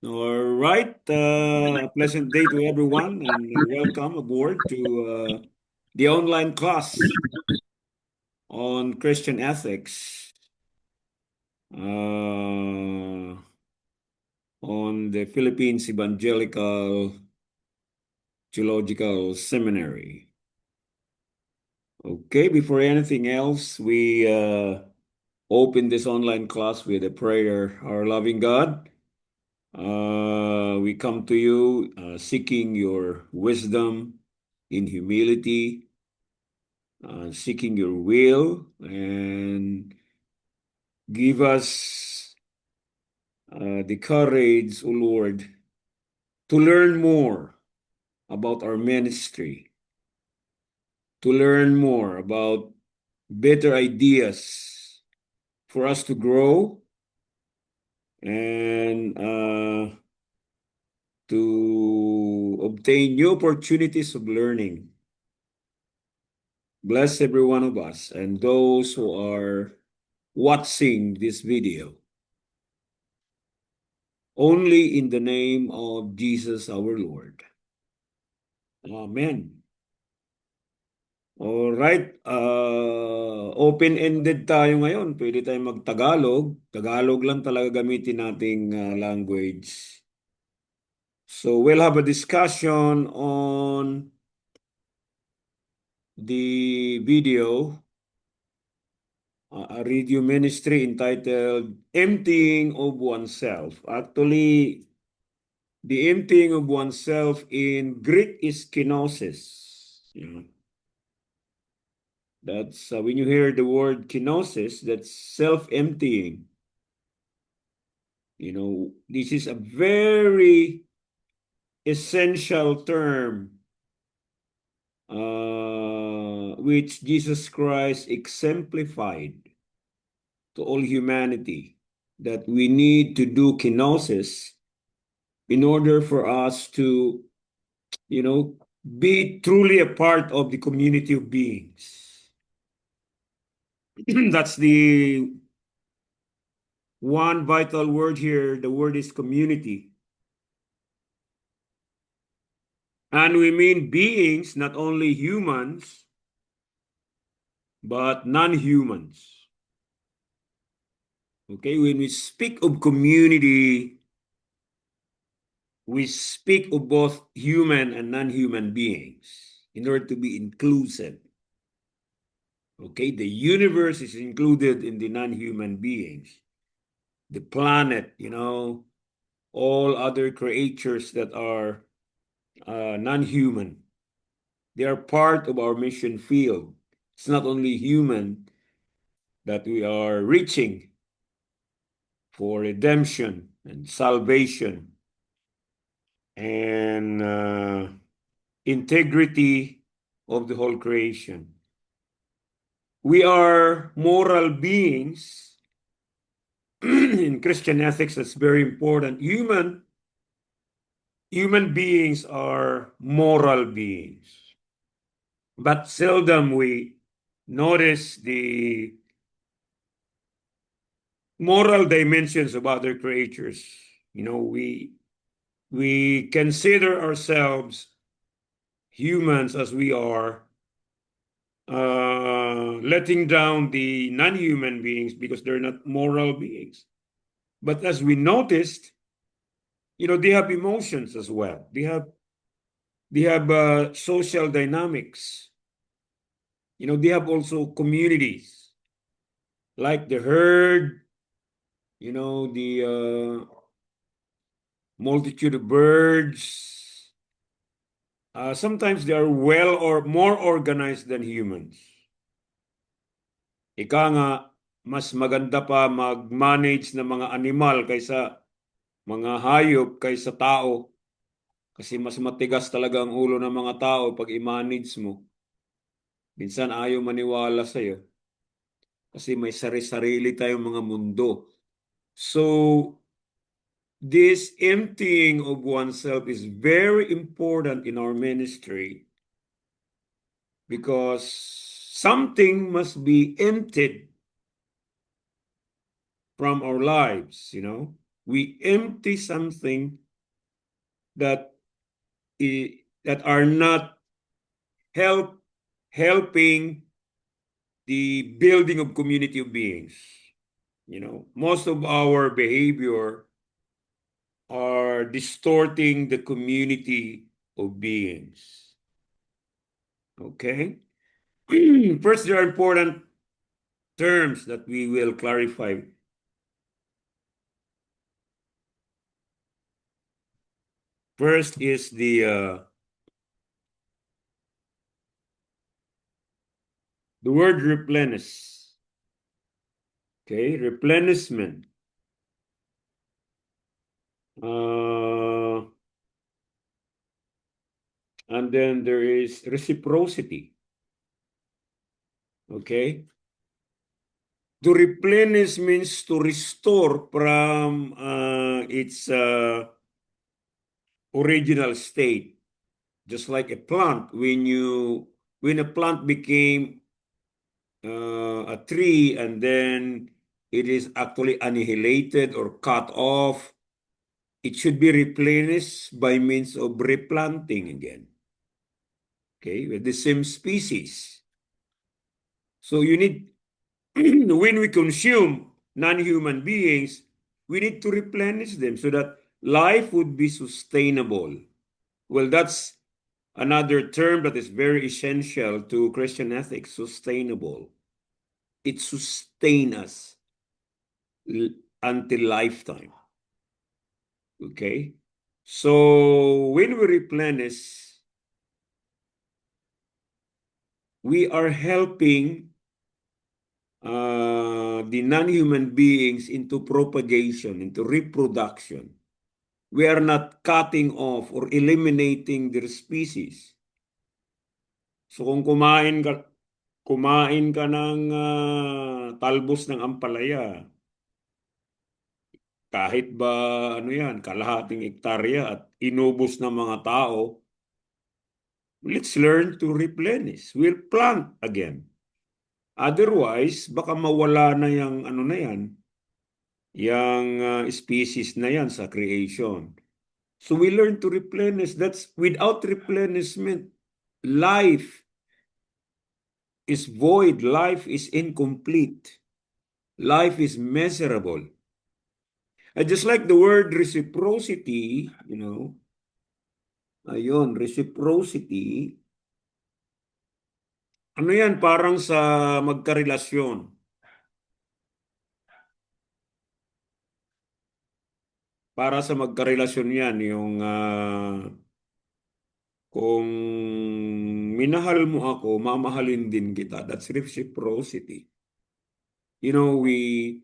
All right. A pleasant day to everyone, and welcome aboard to the online class on Christian ethics on the Philippines Evangelical Theological Seminary. Okay, before anything else, we open this online class with a prayer. Our loving God, we come to you seeking your wisdom in humility, seeking your will, and give us the courage, O Lord, to learn more about our ministry, to learn more about better ideas for us to grow and to obtain new opportunities of learning. Bless every one of us and those who are watching this video. Only in the name of Jesus our Lord. Amen. Alright, open-ended tayo ngayon. Pwede tayong mag-Tagalog. Tagalog lang talaga gamitin nating language. So we'll have a discussion on the video, a radio ministry entitled Emptying of Oneself. Actually, the emptying of oneself in Greek is kenosis. That's when you hear the word kenosis, that's self-emptying. This is a very essential term which Jesus Christ exemplified to all humanity, that we need to do kenosis in order for us to, be truly a part of the community of beings. That's the one vital word here. The word is community. And we mean beings, not only humans, but non-humans. Okay, when we speak of community, we speak of both human and non-human beings in order to be inclusive. Okay, the universe is included in the non-human beings. The planet, all other creatures that are non-human, they are part of our mission field. It's not only human that we are reaching for redemption and salvation and integrity of the whole creation. We are moral beings. In Christian ethics, that's very important. Human beings are moral beings, but seldom we notice the moral dimensions of other creatures. We consider ourselves humans as we are, letting down the non-human beings because they're not moral beings. But as we noticed, they have emotions as well. They have social dynamics. They have also communities like the herd, the multitude of birds. Sometimes they are well or more organized than humans. Ika nga, mas maganda pa mag-manage ng mga animal kaysa mga hayop kaysa tao. Kasi mas matigas talaga ang ulo ng mga tao pag i-manage mo. Minsan ayaw maniwala sa'yo. Kasi may sari-sarili tayong mga mundo. So, this emptying of oneself is very important in our ministry because something must be emptied from our lives. We empty something that that are not helping the building of community of beings. Most of our behavior are distorting the community of beings. Okay? First, there are important terms that we will clarify. First is the word replenish. Okay, replenishment. And then there is reciprocity. Okay? To replenish means to restore from its original state. Just like a plant, when a plant became a tree and then it is actually annihilated or cut off, it should be replenished by means of replanting again. Okay, with the same species. So you need, when we consume non-human beings, we need to replenish them so that life would be sustainable. Well, that's another term that is very essential to Christian ethics, sustainable. It sustains us until lifetime. Okay? So when we replenish, we are helping the non-human beings into propagation, into reproduction. We are not cutting off or eliminating their species. So kung kumain ka ng talbos ng ampalaya, kahit ba ano yan, kalahating ektarya at inubos ng mga tao, let's learn to replenish. We'll plant again. Otherwise, baka mawala na yung ano na yan, yung species na yan sa creation. So we learn to replenish. That's without replenishment, life is void, life is incomplete, life is miserable. And just like the word reciprocity, ayun, reciprocity, ano yan, parang sa magkarelasyon. Para sa magkarelasyon yan, yung kung minahal mo ako, mamahalin din kita. That's reciprocity. We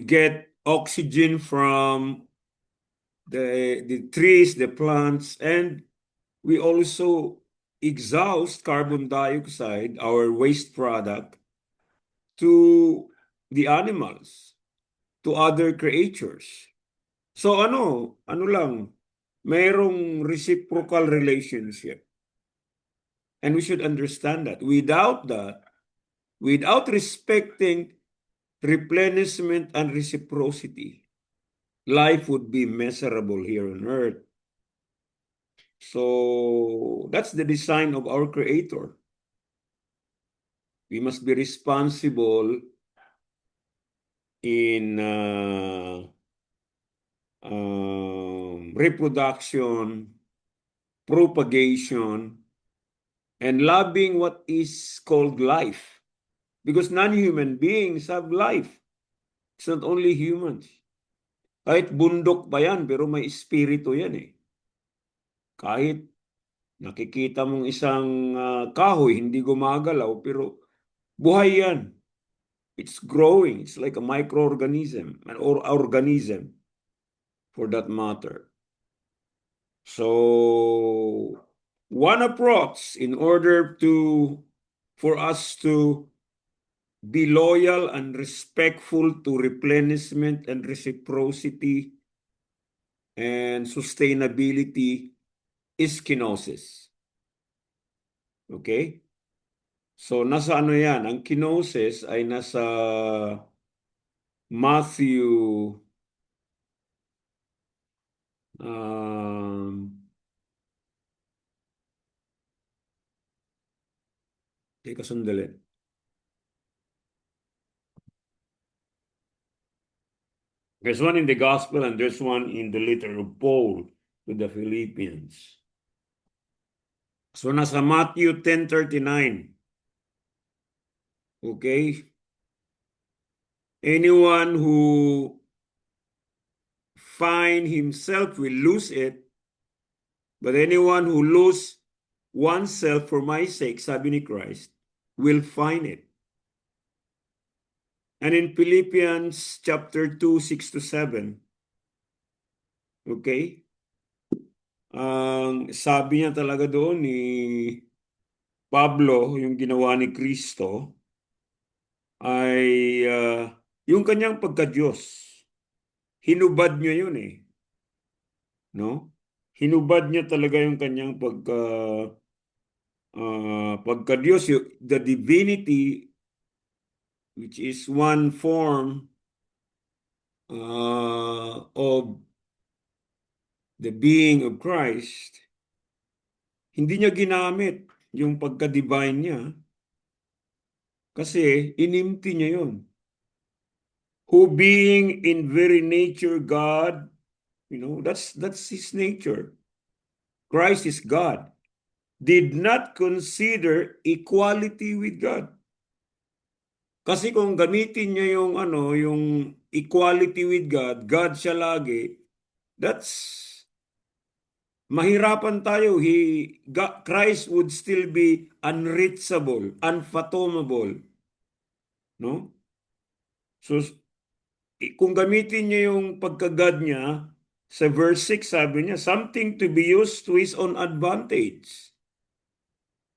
get oxygen from the trees, the plants, and we also exhaust carbon dioxide, our waste product, to the animals, to other creatures. So ano lang, mayroong reciprocal relationship. And we should understand that. Without that, without respecting replenishment and reciprocity, life would be miserable here on earth. So that's the design of our Creator. We must be responsible in reproduction, propagation, and loving what is called life. Because non-human beings have life. It's not only humans. Kahit bundok pa yan, pero may espiritu yan eh. Kahit nakikita mong isang kahoy, hindi gumagalaw, pero buhay yan. It's growing. It's like a microorganism, or organism for that matter. So one approach in order for us to be loyal and respectful to replenishment and reciprocity and sustainability is kenosis. Okay? So nasa ano yan? Ang kenosis ay nasa Matthew Um, Teka sandali. There's one in the gospel and there's one in the letter of Paul to the Philippians. So nasa Matthew 10:39. Okay? Anyone who find himself will lose it, but anyone who lose oneself for my sake, sabi ni Christ, will find it. And in Philippians chapter 2, 6 to 7, okay? Ang sabi niya talaga doon ni Pablo, yung ginawa ni Kristo, ay yung kanyang pagka-Diyos. Hinubad niya yun eh. No? Hinubad niya talaga yung kanyang pagka-Diyos, the divinity, which is one form of the being of Christ, hindi niya ginamit yung pagka-divine niya kasi inimti niya yun. Who being in very nature God, that's his nature. Christ is God. Did not consider equality with God. Kasi kung gamitin niya yung equality with God, God siya lagi, that's mahirapan tayo. Christ would still be unreachable, unfathomable, no? So kung gamitin niya yung pagka-God niya, sa verse 6 sabi niya, something to be used to his own advantage.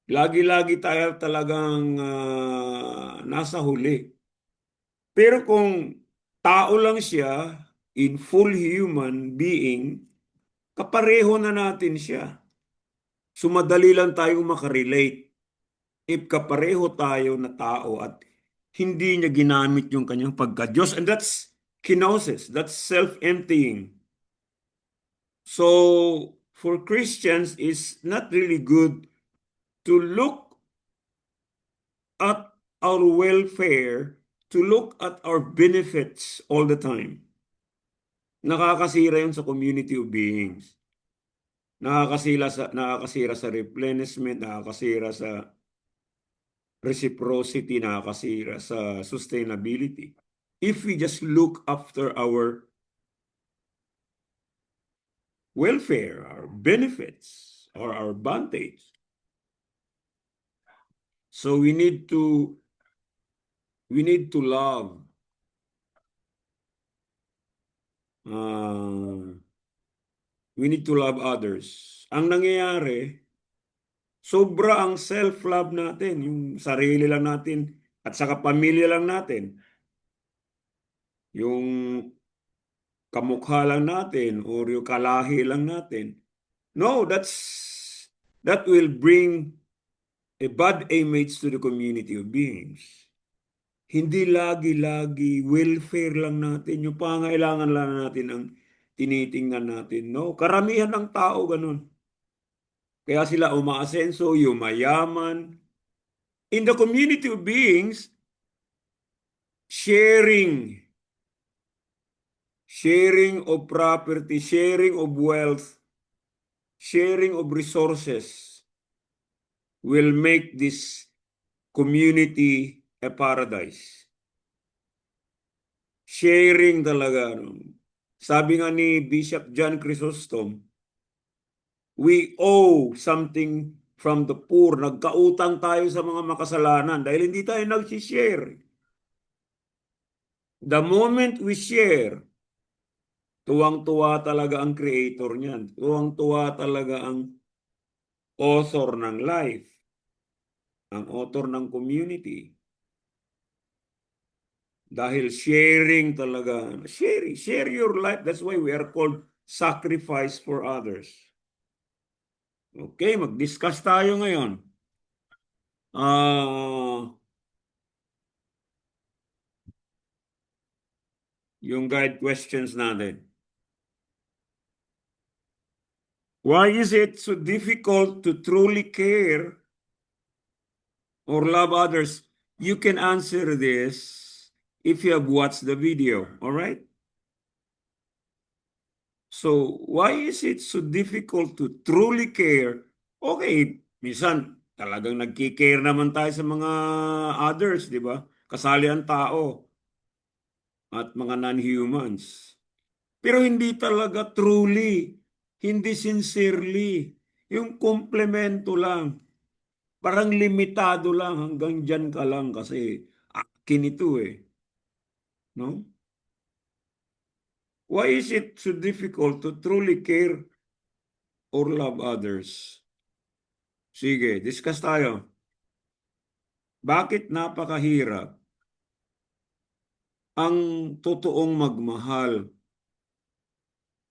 Lagi-lagi tayo talagang nasa huli. Pero kung tao lang siya, in full human being, kapareho na natin siya. So madali lang tayong makarelate. If kapareho tayo na tao at hindi niya ginamit yung kanyang pagka-Diyos. And that's kenosis. That's self-emptying. So for Christians, it's not really good to look at our welfare, to look at our benefits all the time. Nakakasira yun sa community of beings. Nakakasira sa replenishment, nakakasira sa reciprocity, nakakasira sa sustainability. If we just look after our welfare, our benefits, or our advantage. So we need to love we need to love others. Ang nangyayari, sobra ang self-love natin, yung sarili lang natin at saka pamilya lang natin. Yung kamukha lang natin or yung kalahi lang natin. No, that will bring a bad image to the community of beings. Hindi lagi-lagi welfare lang natin, yung pangailangan lang natin ang tinitingnan natin. No, karamihan ng tao ganun. Kaya sila umaasenso, yumayaman. In the community of beings, sharing of property, sharing of wealth, sharing of resources will make this community a paradise. Sharing talaga. No? Sabi nga ni Bishop John Chrysostom, we owe something from the poor. Nagkautang tayo sa mga makasalanan dahil hindi tayo nag-share. The moment we share, tuwang-tuwa talaga ang creator niyan. Tuwang-tuwa talaga ang author ng life, ang author ng community. Dahil sharing talaga. Share your life. That's why we are called sacrifice for others. Okay, mag-discuss tayo ngayon. Yung guide questions natin. Why is it so difficult to truly care or love others? You can answer this if you have watched the video, all right? So, why is it so difficult to truly care? Okay, minsan talagang nagki-care naman tayo sa mga others, di ba? Kasali ang tao at mga non-humans. Pero hindi talaga truly, hindi sincerely. Yung komplemento lang. Parang limitado lang, hanggang dyan ka lang kasi akin ito eh. No? Why is it so difficult to truly care or love others? Sige, discuss tayo. Bakit napakahirap ang totoong magmahal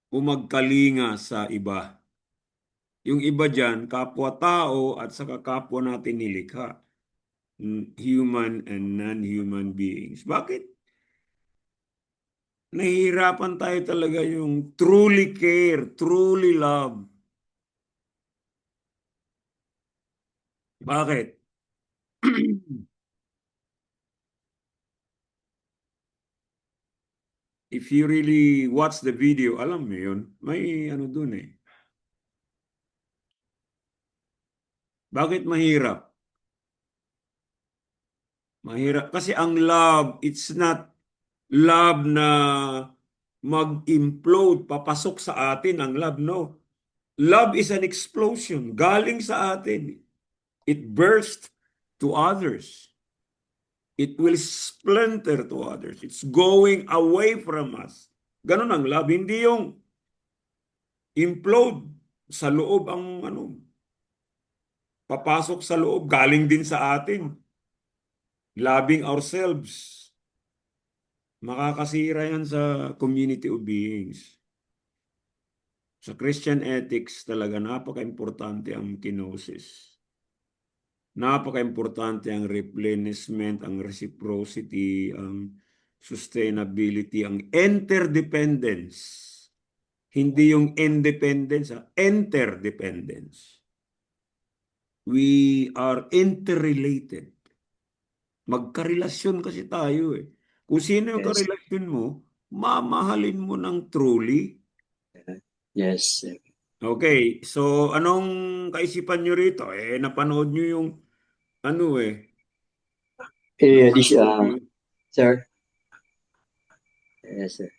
o magkalinga sa iba? Yung iba dyan, kapwa-tao at saka kapwa natin nilikha. Human and non-human beings. Bakit nahihirapan tayo talaga yung truly care, truly love? Bakit? If you really watch the video, alam mo yun, may ano dun eh. Bakit mahirap? Mahirap. Kasi ang love, it's not love na mag-implode, papasok sa atin ang love, no. Love is an explosion, galing sa atin. It bursts to others. It will splinter to others. It's going away from us. Ganun ang love. Hindi yung implode sa loob ang ano, papasok sa loob, galing din sa atin. Loving ourselves. Makakasira yan sa community of beings. Sa Christian ethics talaga napaka-importante ang kenosis. Napaka-importante ang replenishment, ang reciprocity, ang sustainability, ang interdependence. Hindi yung independence, interdependence. We are interrelated. Magkarelasyon kasi tayo eh. Kung sino yung Yes. karelasyon mo, mamahalin mo ng truly. Yes. Okay, so anong kaisipan nyo rito? Eh, napanood nyo yung ano eh. Napanood nyo. Sir. Yes, sir.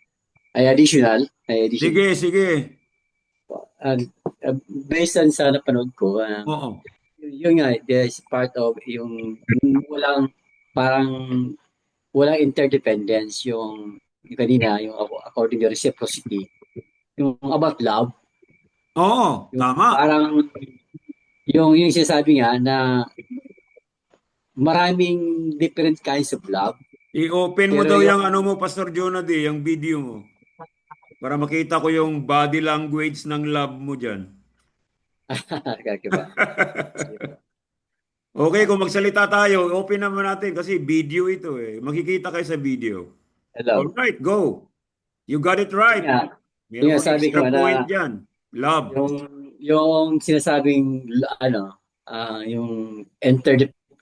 Ay additional. Sige, sige. Uh, Based on sa napanood ko, Oo. yun nga, there's part of yung parang walang interdependence yung kanina, yung according to reciprocity. Yung about love, Oo, yung tama. parang yung sinasabi nga na maraming different kinds of love. I-open mo Pero daw yung yung ano mo, Pastor Jonah, yung video mo. Para makita ko yung body language ng love mo dyan. kaya ba? Sige po. Okay, kung magsalita tayo, open naman natin kasi video ito eh. Makikita kayo sa video. Love. Alright, go. You got it Yun right. nga, yun Meron nga kang sabi ko extra point na dyan. Love. yung yung sinasabing yung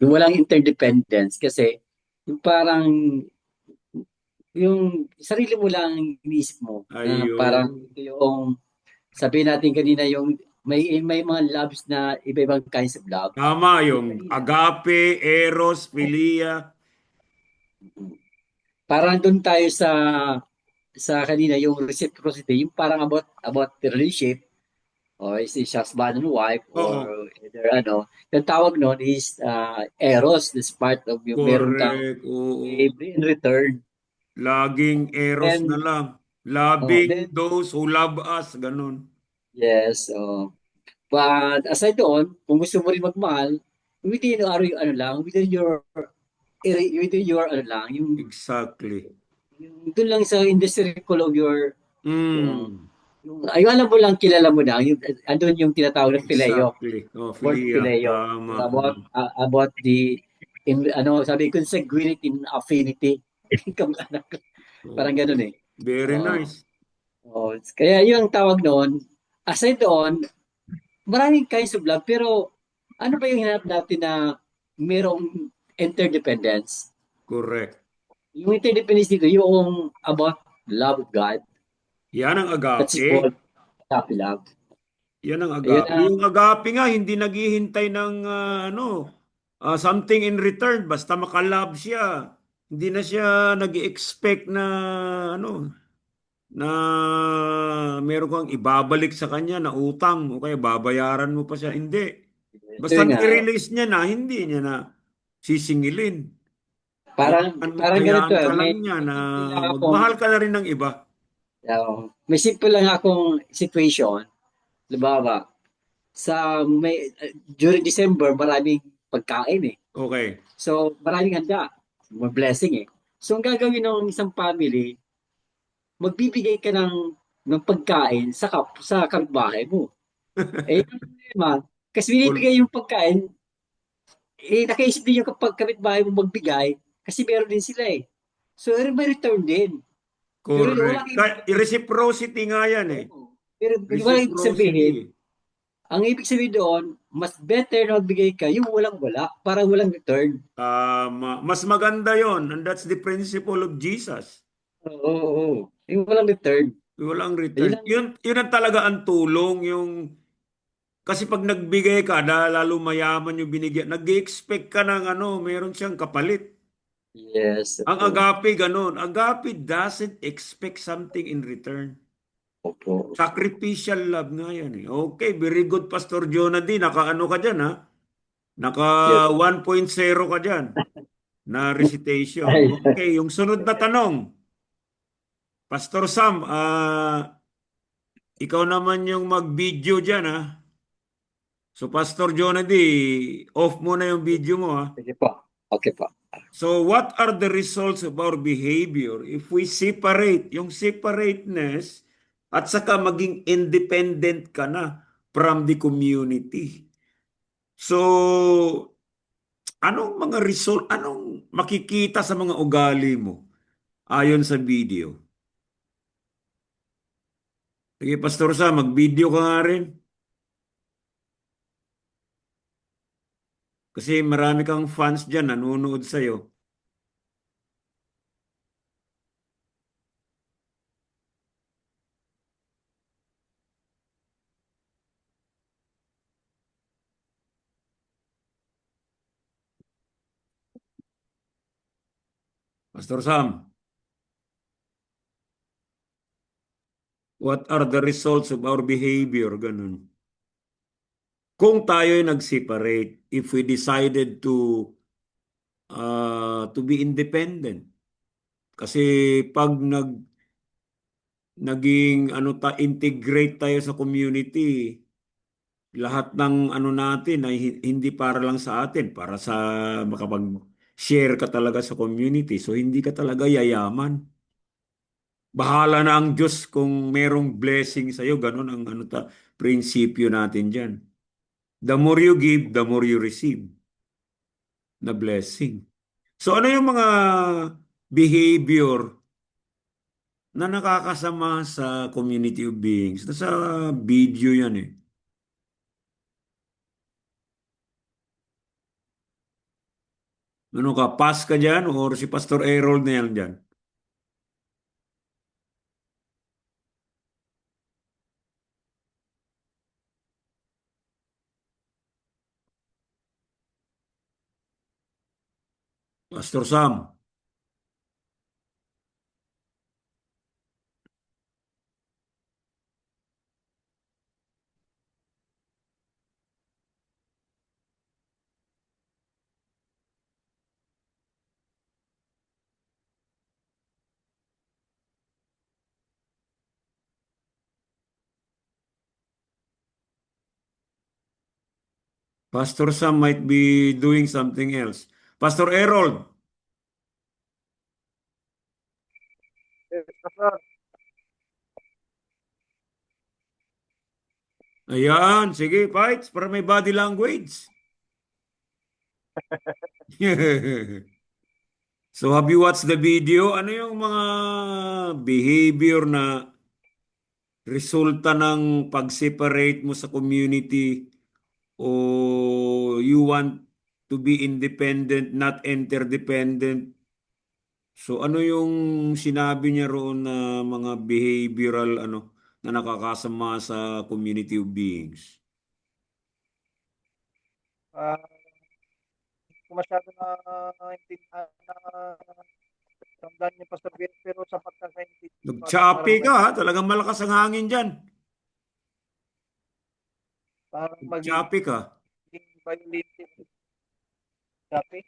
yung walang interdependence kasi yung parang yung sarili mo lang iniisip mo na Ayun. parang yung sabihin natin kanina yung may mga loves na iba-ibang kinds of love. Tama Yung yung kanina, agape, eros, philia. parang doon tayo sa kanina yung reciprocity, yung parang about the relationship or is it husband and wife or Oo, either yung tawag noon is eros, this part of yung meron kang correct. Oo. give in return. Laging eros na Then, lang. Loving then those who love us. Ganun. yes, but aside doon, kung gusto mo rin magmahal, within your ano lang, Exactly. yung doon lang sa in the circle of yung, Mm, yung alam mo lang, kilala mo na, andun yung tinatawag na phileo, exactly. Oh, word philia. phileo, Tama. about sabi, consanguinity in affinity. Kamag-anak. Parang ganun eh. Very Oo. nice. Oo. Kaya yung tawag noon, aside doon, maraming kinds of love, pero ano ba yung hinanap natin na merong interdependence? Correct. Yung interdependence dito, yung about love of God, Yan ang that's agape. called agape love. Yan ang Ayun agape. ang, Yung agape nga, hindi naghihintay ng something in return. Basta makalab siya. Hindi na siya nag-expect na ano, na meron kang ibabalik sa kanya na utang o kaya babayaran mo pa siya. Hindi. ito Basta yun nga, i-release niya na, hindi niya na sisingilin. parang, Hayaan, parang ganito hayaan ka lang may niya na simple lang akong, magmahal ka na rin ng iba. may simple lang akong situation. Halimbawa, during December, maraming pagkain eh. Okay. So, maraming handa. More blessing eh. So, ang gagawin ng isang family, magbibigay ka ng pagkain sa kapitbahay mo. Eh, yung problema, kasi Kul- binibigay yung pagkain, nakaisip din yung kapitbahay mo magbigay, kasi meron din sila eh. So, may return din. Pero Correct. walang ibig sabihin, Reciprocity nga yan eh. oo. Pero walang ibig sabihin, Reciprocity. ang ibig sabihin doon, mas better na magbigay ka yung walang wala, para walang return. Mas maganda yon, and that's the principle of Jesus. Oo, oo, oo. Yung walang return. Walang Yun return. lang. Yun ang talaga ang tulong. Kasi pag nagbigay ka, lalo mayaman yung binigyan, nag-expect ka ng meron siyang kapalit. Yes, Ang opo. agape, ganun. Agape doesn't expect something in return. Opo. Sacrificial love nga yan eh. Okay, very good, Pastor Jonah D. Naka-ano ka dyan ha? Naka Yes. 1.0 ka dyan na recitation. Ay, Okay, yung sunod na tanong. Pastor Sam, ikaw naman yung mag-video dyan ha. So Pastor Jonah D, off mo na yung video mo ha. sige po. Okay po. So what are the results of our behavior if we separate yung separateness at saka maging independent ka na from the community? So anong makikita sa mga ugali mo ayon sa video? Sige, Pastor Sam, mag-video ka nga rin. Kasi marami kang fans dyan, nanonood sa'yo. Pastor Sam, what are the results of our behavior? Ganun. Kung tayo'y nag-separate, if we decided to be independent. Kasi pag naging integrate tayo sa community, lahat ng natin ay hindi para lang sa atin, para sa makapag-share ka talaga sa community. So hindi ka talaga yayaman. Bahala na ang Diyos kung merong blessing sa iyo, ganun ang prinsipyo natin diyan. The more you give, the more you receive na blessing. So ano yung mga behavior na nakakasama sa community of beings? Nasa video yan eh. Ano ka, pass ka dyan or si Pastor Errol na yan dyan? Pastor Sam. Pastor Sam might be doing something else. Pastor Errol. Ayan, sige, fights para may body language. So have you watched the video? Ano yung mga behavior na resulta ng pag-separate mo sa community o you want to be independent, not interdependent. So ano yung sinabi niya roon na mga behavioral na nakakasama sa community of beings? Ah, hindi ko masyado na intindihan na tandaan yung Pastor Bill, pero sa pagkakaintindi ko ata Nag-choppy ka ha, talagang malakas ang hangin dyan. parang magiging Nag-choppy ka. violative. Sabi,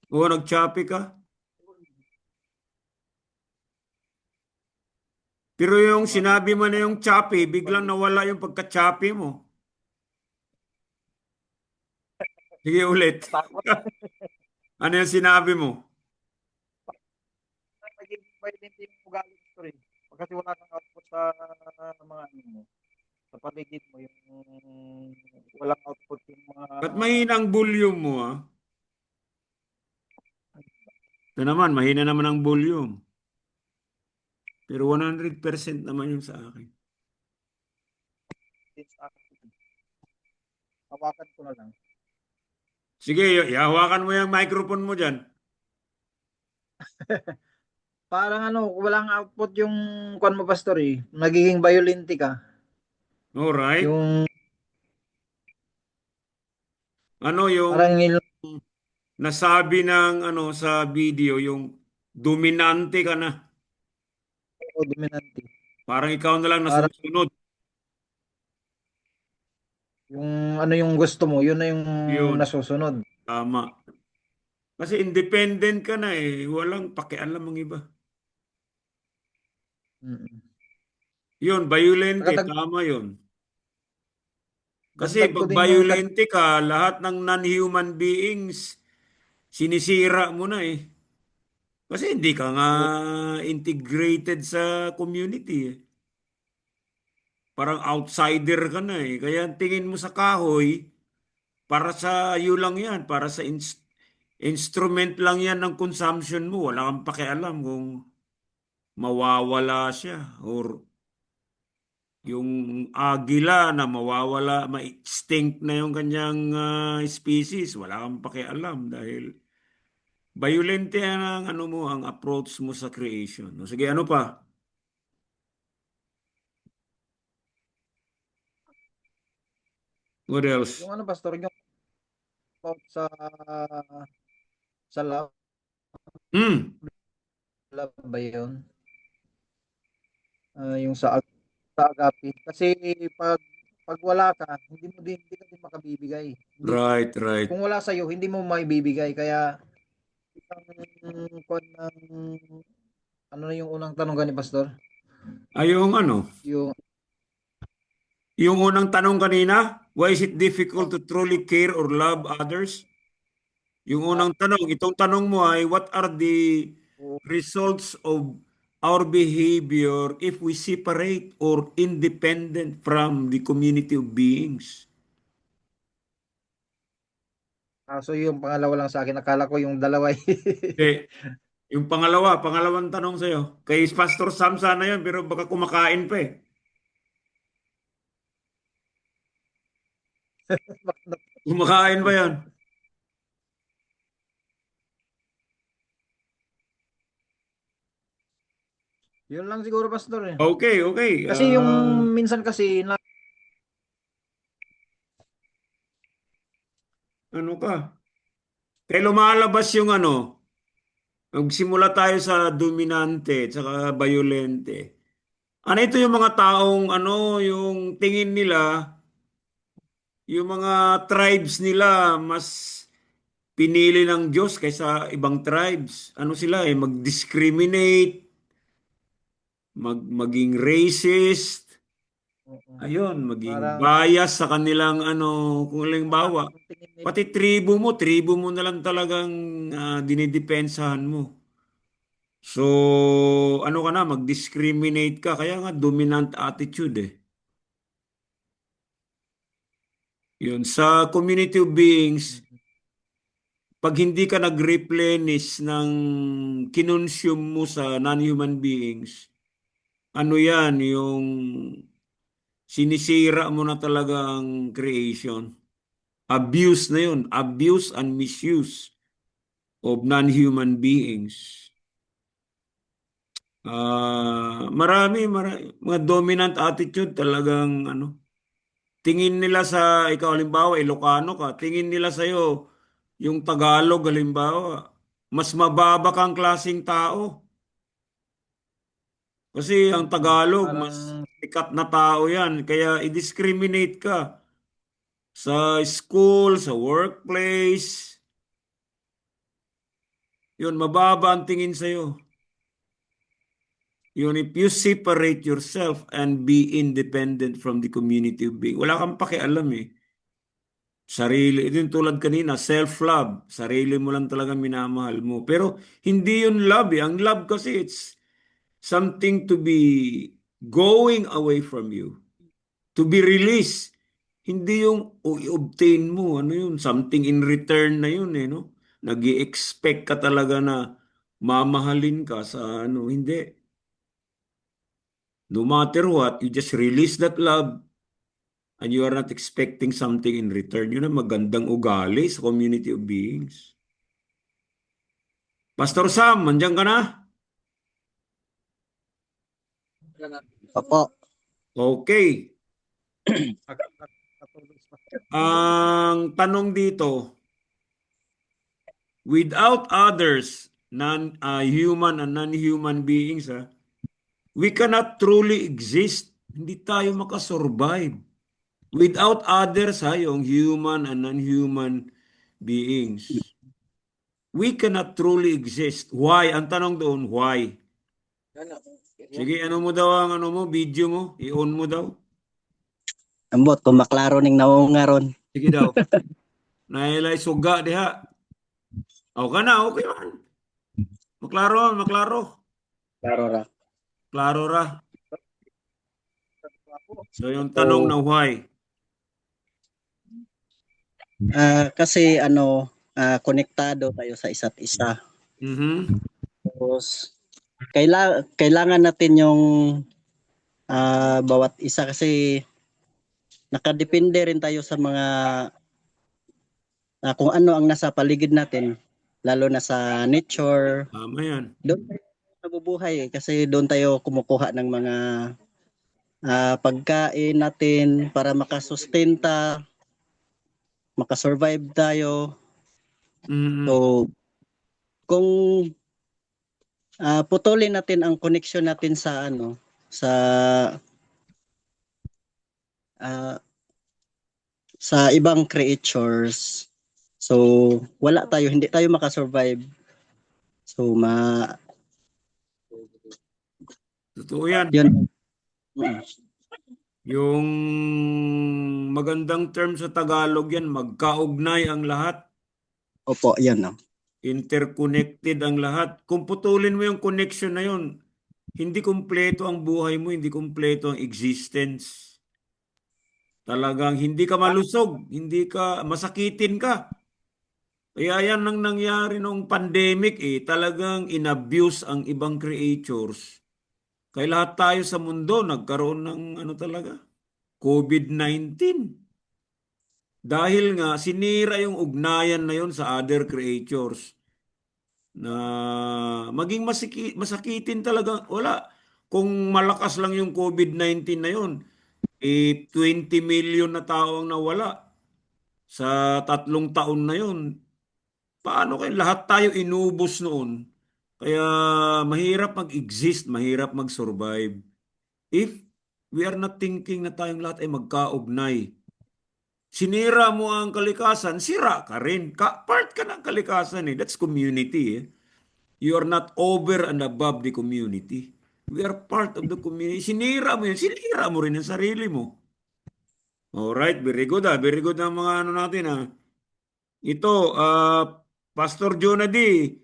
Oo, nag-choppy ka. Pero yung sinabi mo na yung choppy, biglang nawala yung pagka-choppy mo. Sige ulit. takot Ano yung sinabi mo? na magiging violative yung ugali ko rin. Kasi wala kang output sa mga ano mo. Sa paligid mo, yung walang output yung mga Ba't mahina ang volume mo ha? Ito naman, mahina naman ang volume. Pero 100% naman yung sa akin. things active. Hawakan ko na lang. Sige, hawakan mo yung microphone mo dyan. Parang ano, walang output yung kwan mo, Pastor eh. Nagiging violente ka. Alright. Yung Ano yung parang nasabi ng sa video, yung dominante ka na. dominante. Parang ikaw na lang Parang nasusunod. yung ano yung gusto mo, yun na yung Yun, nasusunod. tama. Kasi independent ka na eh. Walang pakialam ang iba. Mm. Yun, violente, Nakadag- tama yun. Kasi Dagdag ko pag din yung violente ka, lahat ng non-human beings, sinisira mo na eh. Kasi hindi ka nga integrated sa community eh. Parang outsider ka na eh. Kaya ang tingin mo sa kahoy, para sa iyo lang yan, para sa instrument lang yan ng consumption mo. Wala kang pakialam kung mawawala siya or yung agila na mawawala, ma-extinct na yung kanyang species. Wala kang pakialam dahil violente ang ang approach mo sa creation. O, sige, ano pa? What else? yung ano, Pastor, yung about sa Hmm, love ba yun? Yung sa agape. Kasi pag pag wala ka, hindi ka din makabibigay. Hindi, right, right. kung wala sa iyo, hindi mo maibibigay. Kaya isang kwan ng ano na yung unang tanong gani, Pastor? Ay, Yung yung unang tanong kanina, why is it difficult to truly care or love others? Yung ah, unang tanong, itong tanong mo ay, what are the results of our behavior if we separate or independent from the community of beings? so yung pangalawa lang sa akin, akala ko yung dalawa eh. Okay. Yung pangalawang tanong sa'yo. Kay Pastor Sam sana yun, pero baka kumakain pa eh. Kumakain ba yan? Yun lang siguro, Pastor eh. Okay, okay. Kasi yung minsan kasi na Ano ka? Kaya lumalabas yung magsimula tayo sa dominante at saka violente. Ano ito yung mga taong yung tingin nila, yung mga tribes nila mas pinili ng Diyos kaysa ibang tribes. Ano sila mag-discriminate, maging racist, oo, ayun, maging parang bias sa kanilang kung parang halimbawa, yung tingin nila pati tribo mo na lang talagang dinidepensahan mo. So, ano ka na, mag-discriminate ka. Kaya nga, dominant attitude eh. Yun, sa community of beings, pag hindi ka nag-replenish ng kinonsume mo sa non-human beings, ano yan, yung sinisira mo na talaga ang creation. Abuse na yun. Abuse and misuse of non-human beings. Mga dominant attitude talagang tingin nila sa, ikaw halimbawa, Ilocano ka, tingin nila sa'yo, yung Tagalog halimbawa, mas mababa kang klaseng tao. Kasi ang Tagalog, mas Parang sikat na tao yan. Kaya i-discriminate ka sa school, sa workplace. Yun, mababa ang tingin sa'yo. Yun, if you separate yourself and be independent from the community of being, wala kang pakialam eh. Sarili, ito yung tulad kanina, self-love. Sarili mo lang talaga minamahal mo. Pero hindi yun love eh. Ang love kasi it's something to be going away from you. To be released. Hindi yung i-obtain mo. Ano yun? Something in return na yun eh. No? Nag-i-expect ka talaga na mamahalin ka sa Hindi. No matter what, you just release that love and you are not expecting something in return. Yun ang magandang ugali sa community of beings. Pastor Sam, nandiyan ka na? Opo. Okay. katulog sa Ang tanong dito, without others, human and non-human beings, we cannot truly exist. Hindi tayo makasurvive. Without others, yung human and non-human beings. We cannot truly exist. Why? Ang tanong doon, why? Sige, ano mo daw ang video mo? I-on mo daw. Ambot, kung maklaro ning naungaron. Sige daw. Nailay suga diha. O ka na, okay man. Maklaro. Klaro ra. Klaro ra. So yung So, tanong na why? kasi konektado tayo sa isa't isa. Mhm. Tapos, kailangan natin yung bawat isa kasi nakadepende rin tayo sa mga kung ano ang nasa paligid natin, lalo na sa nature. Tama yan. Doon tayo nabubuhay kasi doon tayo kumukuha ng mga pagkain natin para makasustenta, makasurvive tayo. Mhm. So, kung putulin natin ang connection natin sa ah, sa ibang creatures, so hindi tayo makasurvive. So Totoo yan. yun. Yung magandang term sa Tagalog yan, magkaugnay ang lahat. Opo, yan no. Interconnected ang lahat. Kung putulin mo yung connection na yun, hindi kumpleto ang buhay mo, hindi kumpleto ang existence. Talagang hindi ka malusog, hindi ka masakitin ka. Kaya yan ang nangyari nung pandemic talagang inabuse ang ibang creatures. Kaya lahat tayo sa mundo nagkaroon ng talaga, COVID-19. Dahil nga sinira yung ugnayan na yun sa other creatures na maging masakitin talaga. Wala. Kung malakas lang yung COVID-19 na yun, 20 million na tao ang nawala sa 3 taon na yun. Paano kayo? Lahat tayo inubos noon. Kaya mahirap mag-exist, mahirap mag-survive. If we are not thinking na tayong lahat ay magkaugnay. Sinira mo ang kalikasan, sira ka rin. Part ka ng kalikasan eh. That's community eh. You are not over and above the community. We are part of the community. Sinira mo yan, sinira mo rin ang sarili mo. Alright, very good Very good ang mga natin Ito, Pastor Jonah D,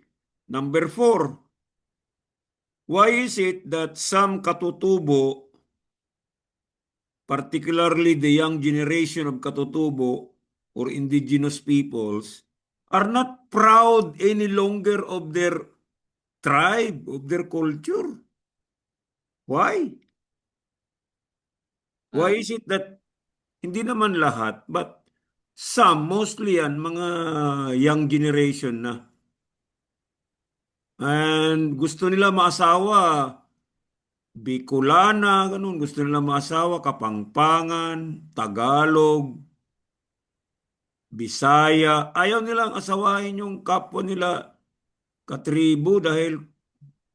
number 4. Why is it that some katutubo, particularly the young generation of katutubo or indigenous peoples, are not proud any longer of their tribe, of their culture? Why? Why is it that hindi naman lahat, but some, mostly yan, mga young generation na. And gusto nila maasawa, Bicolana, ganun. Gusto nila maasawa, Kapampangan, Tagalog, Bisaya. Ayaw nilang asawahin yung kapwa nila katribo dahil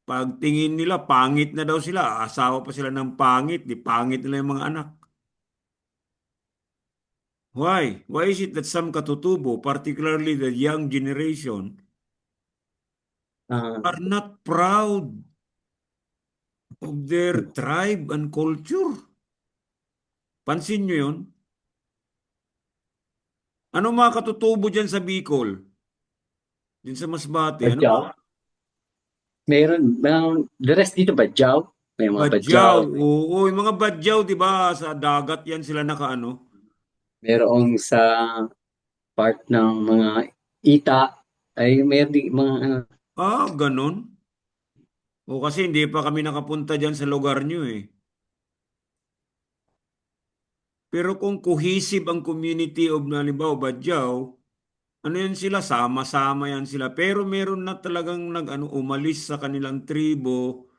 pagtingin nila, pangit na daw sila. Asawa pa sila ng pangit, di pangit nila yung mga anak. Why? Why is it that some katutubo, particularly the young generation, Ah, are not proud of their tribe and culture? Pansin nyo yun? Ano mga katutubo dyan sa Bicol? Dyan sa Masbate? Ano Badyaw. mga The rest dito Badyaw. May mga Badyaw? Badyaw. Oo, yung mga Badyaw, di ba? Sa dagat yan sila nakaano. Merong sa part ng mga Ita. Ay meron din mga Ah, ganun. O kasi hindi pa kami nakapunta dyan sa lugar nyo eh. Pero kung cohesive ang community of halimbawa Badyaw, ano yan sila, sama-sama yan sila. Pero meron na talagang umalis sa kanilang tribo,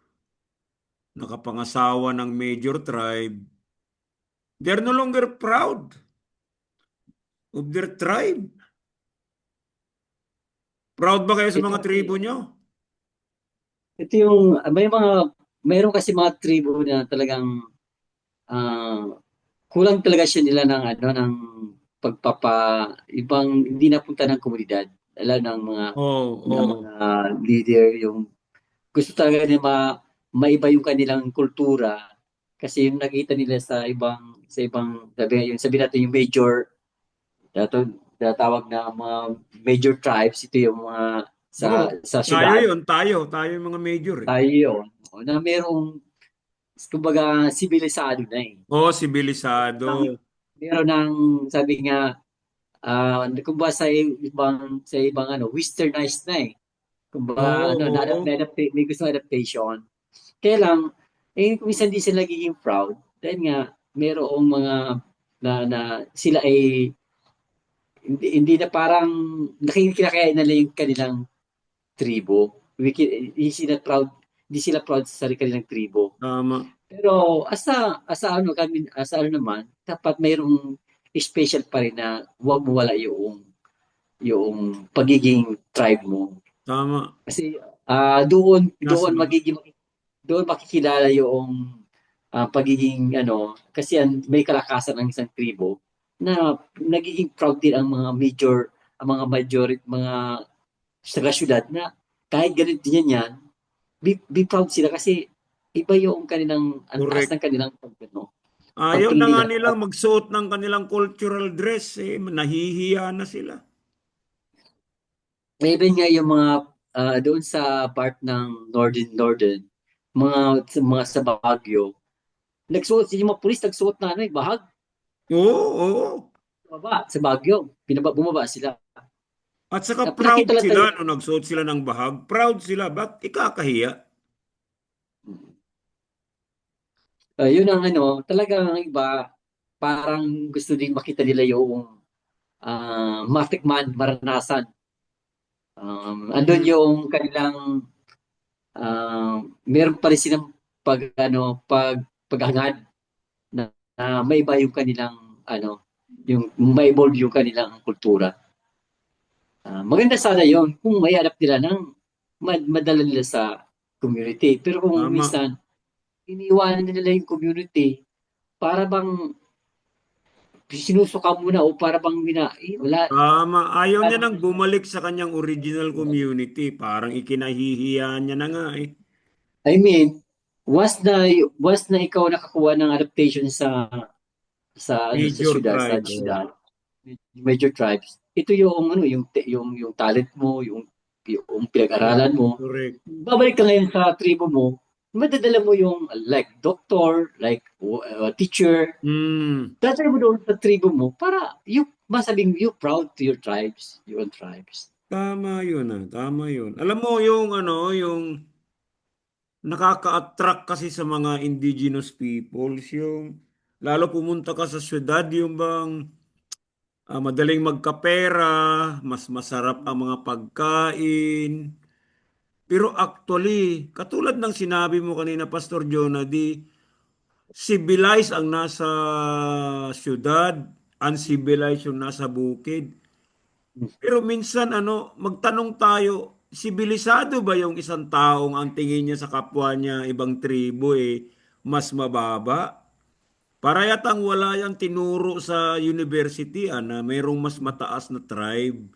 nakapangasawa ng major tribe. They're no longer proud of their tribe. Proud ba kayo sa ito mga kasi, tribo nyo? ito yung mayroon kasi mga tribo na talagang ah, kulang talaga siya nila ng ng ibang hindi napunta ng komunidad, lalo ng Oo, oo. mga leader yung gusto talaga nila maiba yung kanilang kultura kasi yung nakita nila sa ibang sabi natin yung major tinatawag na mga major tribes, ito yung mga Oo, sa tayo syudad yun, tayo yung mga major eh. tayo yun, na merong kumbaga sibilisado na eh. Oo, sibilisado. Meron ng sabi nga kumbaga sa ibang westernized na eh. Oo, Kumbaga oo. may gusto adaptation. Kaya lang kung minsan di sila nagiging proud dahil nga merong mga na sila ay hindi na parang nakikinakaya nila yung kanilang tribo. Hindi sila proud sa kanilang tribo. Tama. Pero asa ano naman, dapat mayroong special pa rin na huwag mo wala yung pagiging tribe mo. Tama. Kasi doon Nasa doon mga... doon makikilala yung pagiging kasi may kalakasan ng isang tribo na nagiging proud din ang mga taga-syudad na kahit ganito yan, be proud sila kasi iba yung kanilang, ang taas Correct. ng kanilang Ayaw na pagtingin nga nila. nilang magsuot ng kanilang cultural dress eh. Nahihiya na sila. Even nga yung mga doon sa part ng northern, mga sa Baguio, yung mga pulis nagsuot na bahag, Oo, oo. baba, sa Baguio, bumaba sila. At saka proud Pinakita lang sila tayo. no nagsuot sila ng bahag. Proud sila. Ba't ikakahiya? Yun ang talagang ang iba, parang gusto din makita nila yung matikman, maranasan. Andun Mm, yung kanilang meron pa rin silang paghangad na maiba yung kanilang yung ma-evolve yung kanilang kultura. Maganda sana yon kung may adapt nila ng madala nila sa community. Pero kung tama. minsan iniiwanan nila yung community para bang sinusuka muna o para bang wala. Tama. Ayaw niya nang bumalik sa kanyang original community. Parang ikinahihiya niya na nga eh. I mean, once na ikaw nakakuha ng adaptation sa Major syudad, tribe. Oh. major tribes. Ito yung talent mo, yung pinag-aralan mo. Correct. Babalik ka ngayon sa tribo mo, madadala mo yung like doctor, like teacher. Mm, Dadala mo doon sa tribo mo para masabing you proud to your own tribes. tama yun ah. Tama yun. Alam mo yung nakaka-attract kasi sa mga indigenous peoples, yung Lalo pumunta ka sa syudad, yung bang madaling magkapera, mas masarap ang mga pagkain. Pero actually, katulad ng sinabi mo kanina, Pastor Jonah, civilized ang nasa syudad, uncivilized yung nasa bukid. Pero minsan magtanong tayo, sibilisado ba yung isang taong ang tingin niya sa kapwa niya ibang tribo mas mababa? Para yatang wala yang tinuro sa university na mayroong mas mataas na tribe.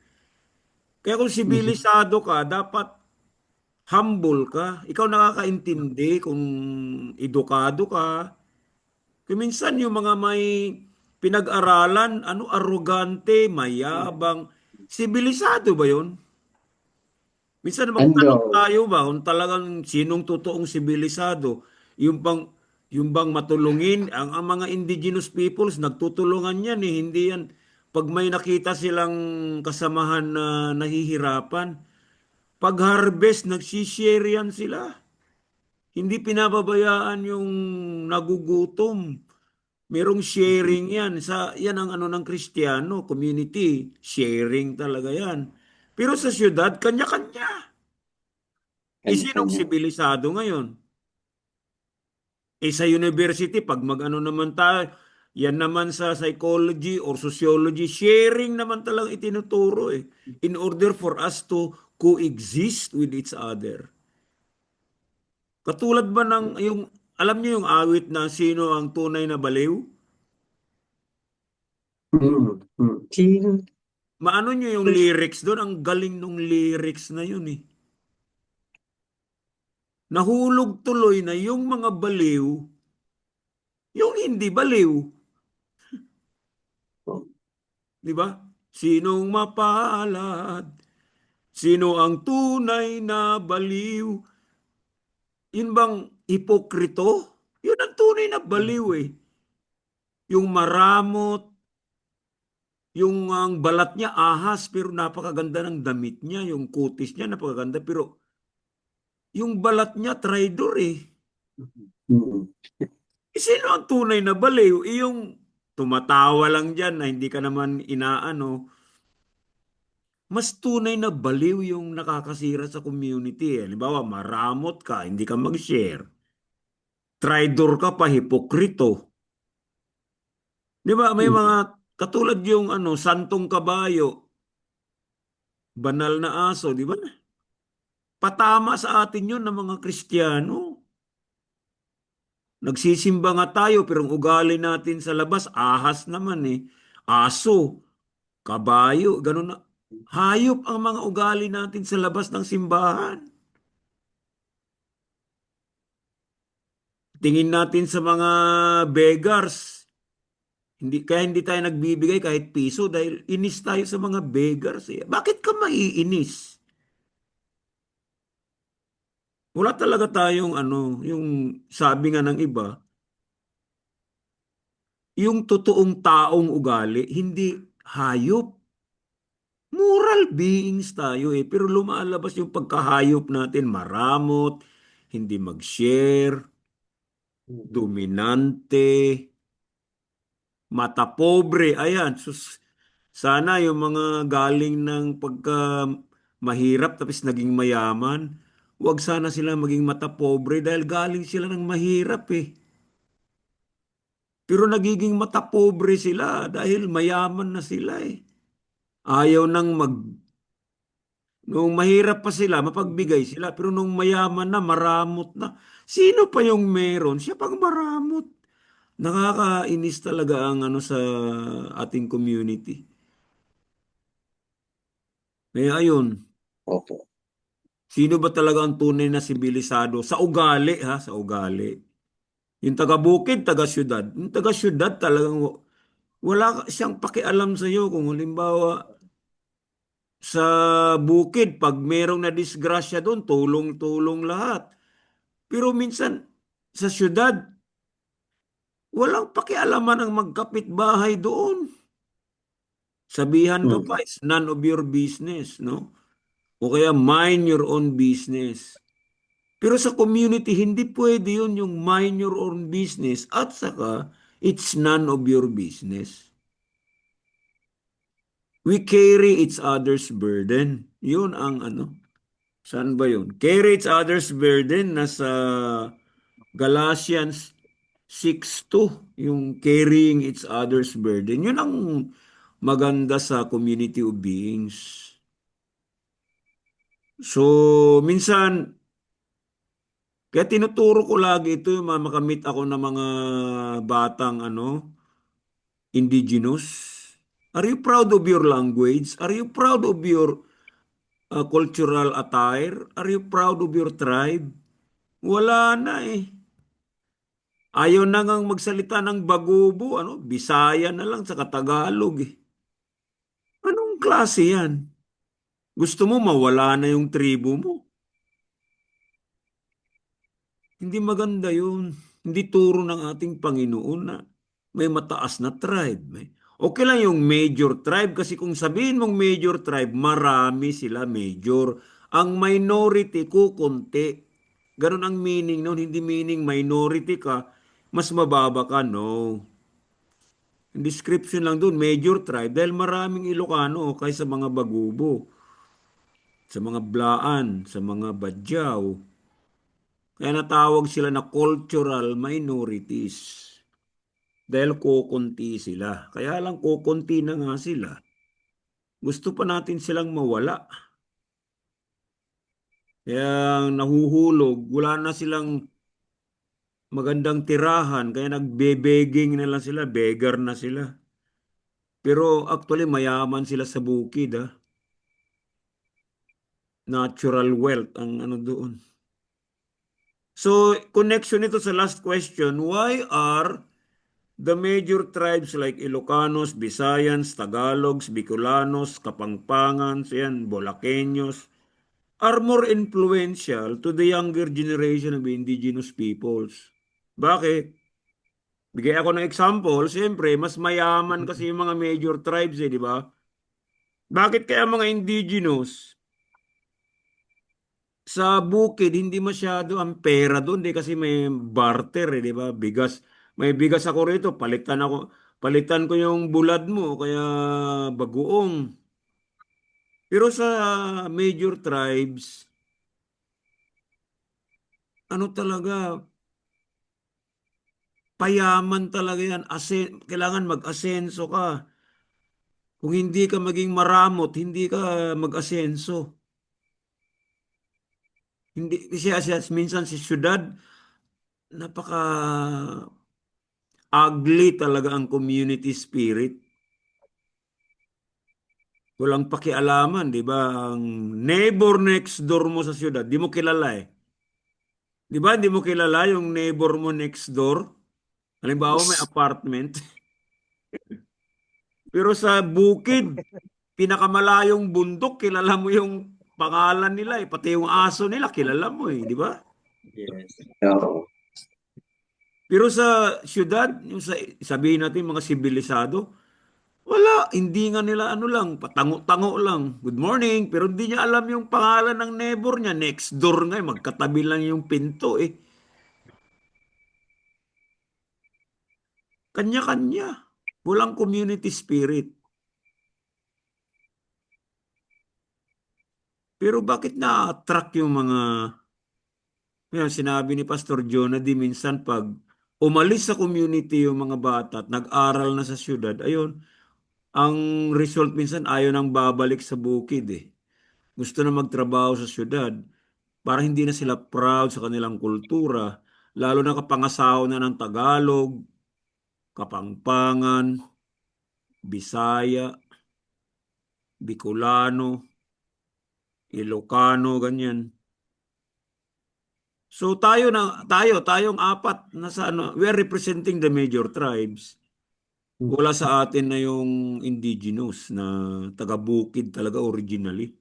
Kaya kung sibilisado ka, dapat humble ka. Ikaw nakakaintindi kung edukado ka. Kaya minsan yung mga may pinag-aralan, arrogante, mayabang, sibilisado ba yun? Minsan magtanong Ando. tayo ba kung talagang sinong totoong sibilisado? Yung bang, yung bang matulungin, ang mga indigenous peoples, nagtutulungan yan hindi yan. Pag may nakita silang kasamahan na nahihirapan, pag harvest, nagsishare yan sila. Hindi pinababayaan yung nagugutom. Merong sharing yan. Yan ang ng Kristiyano, community. Sharing talaga yan. Pero sa syudad, kanya-kanya. Sinong Kanya-kanya. sibilisado ngayon? Sa university, pag mag-ano naman tayo, yan naman sa psychology or sociology, sharing naman talagang itinuturo in order for us to coexist with each other. Katulad ba alam niyo yung awit na sino ang tunay na baliw? Sino? Maano niyo yung lyrics doon? Ang galing nung lyrics na yun Nahulog tuloy na yung mga baliw, yung hindi baliw. Di ba? Sinong mapalad? Sino ang tunay na baliw? Yun bang hipokrito? Yun ang tunay na baliw Yung maramot, yung ang balat niya ahas pero napakaganda ng damit niya, yung kutis niya napakaganda pero yung balat niya traidor Sino ang tunay na baliw? Yung tumatawa lang dyan na hindi ka naman inaano. Mas tunay na baliw yung nakakasira sa community. Halimbawa, maramot ka, hindi ka mag-share. Traidor ka pa, hipokrito. Di ba? May mga katulad yung santong kabayo, banal na aso, di ba? Patama sa atin yun ng mga Kristiyano. Nagsisimba nga tayo pero ang ugali natin sa labas, ahas naman Aso, kabayo, ganun na. Hayop ang mga ugali natin sa labas ng simbahan. Tingin natin sa mga beggars. Kaya hindi tayo nagbibigay kahit piso dahil inis tayo sa mga beggars Bakit ka maiinis? Wala talaga tayong yung sabi nga ng iba, yung totoong taong ugali, hindi hayop. Moral beings tayo pero lumalabas yung pagkahayop natin, maramot, hindi mag-share, dominante, mata pobre. Ayan, sana yung mga galing ng pagka mahirap tapos naging mayaman, wag sana sila maging mata pobre dahil galing sila ng mahirap Pero nagiging mata pobre sila dahil mayaman na sila Ayaw nang nung mahirap pa sila, mapagbigay sila. Pero nung mayaman na, maramot na. Sino pa yung meron? Siya pang maramot. Nakakainis talaga ang sa ating community. Kaya ayun, Opo. sino ba talaga ang tunay na sibilisado? Sa ugali sa ugali. Yung taga-bukid, taga-syudad. Yung taga-syudad talagang wala siyang pakialam sa iyo kung halimbawa sa bukid, pag merong na disgrasya doon, tulong-tulong lahat. Pero minsan, sa syudad, walang pakialaman ang magkapitbahay doon. Sabihan ka pa, it's none of your business, no? O kaya mind your own business. Pero sa community, hindi pwede yun yung mind your own business at saka It's none of your business. We carry each other's burden. Yun ang ano. Saan ba yun? Carry each other's burden. Nasa Galatians 6:2. Yung carrying each other's burden. Yun ang maganda sa community of beings. So, minsan, kaya tinuturo ko lagi ito, yung makamit ako ng mga batang indigenous. Are you proud of your language? Are you proud of your cultural attire? Are you proud of your tribe? Wala na eh. Ayaw na ngang magsalita ng Bagubo, Bisaya na lang sa Tagalog eh. Anong klase yan? Gusto mo mawala na yung tribo mo? Hindi maganda yun. Hindi turo ng ating Panginoon na may mataas na tribe. Okay lang yung major tribe kasi kung sabihin mong major tribe, marami sila major. Ang minority kukunti. Ganun ang meaning nun. Hindi meaning minority ka, mas mababa ka. No. Yung description lang dun, major tribe, dahil maraming Ilocano kaysa mga Bagubo, sa mga Blaan, sa mga Badyaw. Kaya natawag sila na cultural minorities. Dahil kukunti sila. Kaya lang kukunti na nga sila. Gusto pa natin silang mawala. Kaya nahuhulog. Wala na silang magandang tirahan. Kaya nagbe-begging na lang sila. Beggar na sila. Pero actually mayaman sila sa bukid. Natural wealth ang doon. So, connection ito sa last question. Why are the major tribes like Ilocanos, Visayans, Tagalogs, Bicolanos, Kapampangans, Bolaqueños, are more influential to the younger generation of indigenous peoples? Bakit? Bigay ako ng example. Siyempre, mas mayaman kasi yung mga major tribes di ba? Bakit kaya mga indigenous sa bukid, hindi masyado ang pera doon, kasi may barter, di ba? Bigas. May bigas ako rito, palitan ko yung bulad mo, kaya bagoong. Pero sa major tribes, talaga, payaman talaga yan. Kailangan mag-asenso ka. Kung hindi ka maging maramot, hindi ka mag-asenso. Hindi, minsan si syudad, napaka ugly talaga ang community spirit. Walang pakialaman, di ba? Ang neighbor next door mo sa syudad, di mo kilala eh. Di ba? Di mo kilala yung neighbor mo next door. Halimbawa, may apartment. Pero sa bukid, pinakamalayong bundok, kilala mo yung pangalan nila eh. Pati yung aso nila, kilala mo eh. Di ba? Yes. Oo. Pero sa syudad, sabihin natin mga sibilisado, wala, hindi nga nila lang, patango-tango lang. Good morning, pero hindi niya alam yung pangalan ng neighbor niya. Next door nga, magkatabi lang yung pinto eh. Kanya-kanya. Walang community spirit. Pero bakit na-attract yung mga, sinabi ni Pastor Jonah, di minsan pag umalis sa community yung mga bata at nag-aral na sa syudad, ayun, ang result minsan ayaw nang babalik sa bukid eh. Gusto na magtrabaho sa syudad para hindi na sila proud sa kanilang kultura, lalo na kapangasawa na ng Tagalog, Kapampangan, Bisaya, Bicolano, Ilocano, ganyan. So tayong apat nasa we are representing the major tribes. Wala sa atin na yung indigenous na taga-bukid talaga originally.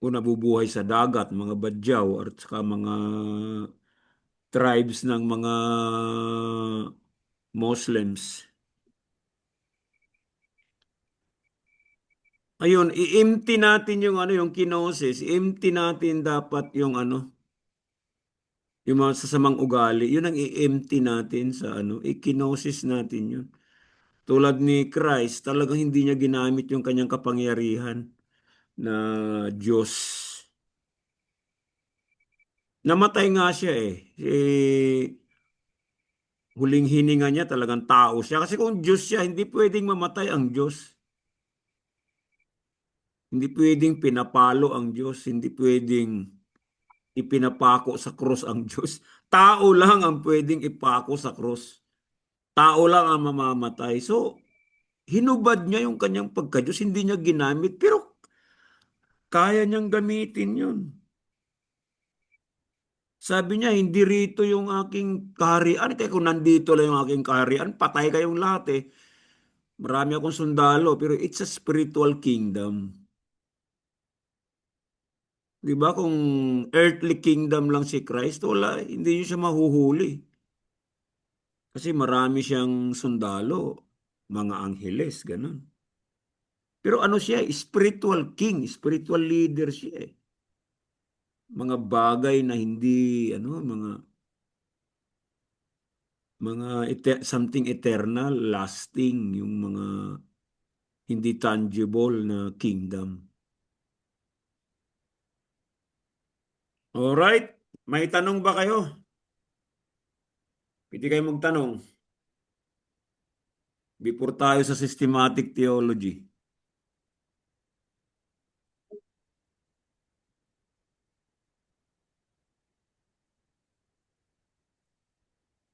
O nabubuhay sa dagat, mga Badyaw at saka mga tribes ng mga Muslims. Ayun, i-empty natin yung yung kenosis, i-empty natin dapat yung Yung mga sasamang ugali, yun ang i-empty natin sa kinosis natin yun. Tulad ni Christ, talagang hindi niya ginamit yung kanyang kapangyarihan na Diyos. Namatay nga siya eh. Huling hininga niya talagang tao siya. Kasi kung Diyos siya, hindi pwedeng mamatay ang Diyos. Hindi pwedeng pinapalo ang Diyos. Hindi pwedeng ipinapako sa krus ang Diyos. Tao lang ang pwedeng ipako sa krus. Tao lang ang mamamatay. So, hinubad niya yung kanyang pagka-Diyos. Hindi niya ginamit. Pero kaya niyang gamitin yun. Sabi niya, hindi rito yung aking kaharian. Kaya kung nandito lang yung aking kaharian, patay kayong lahat eh. Marami akong sundalo, pero it's a spiritual kingdom. Di ba? Kung earthly kingdom lang si Christ, wala, hindi niyo siya mahuhuli. Kasi marami siyang sundalo, mga angheles, ganun. Pero ano siya, spiritual king, spiritual leader siya eh. Mga bagay na hindi, something eternal, lasting, yung mga hindi tangible na kingdom. Alright, may tanong ba kayo? Pwede kayo magtanong before tayo sa systematic theology.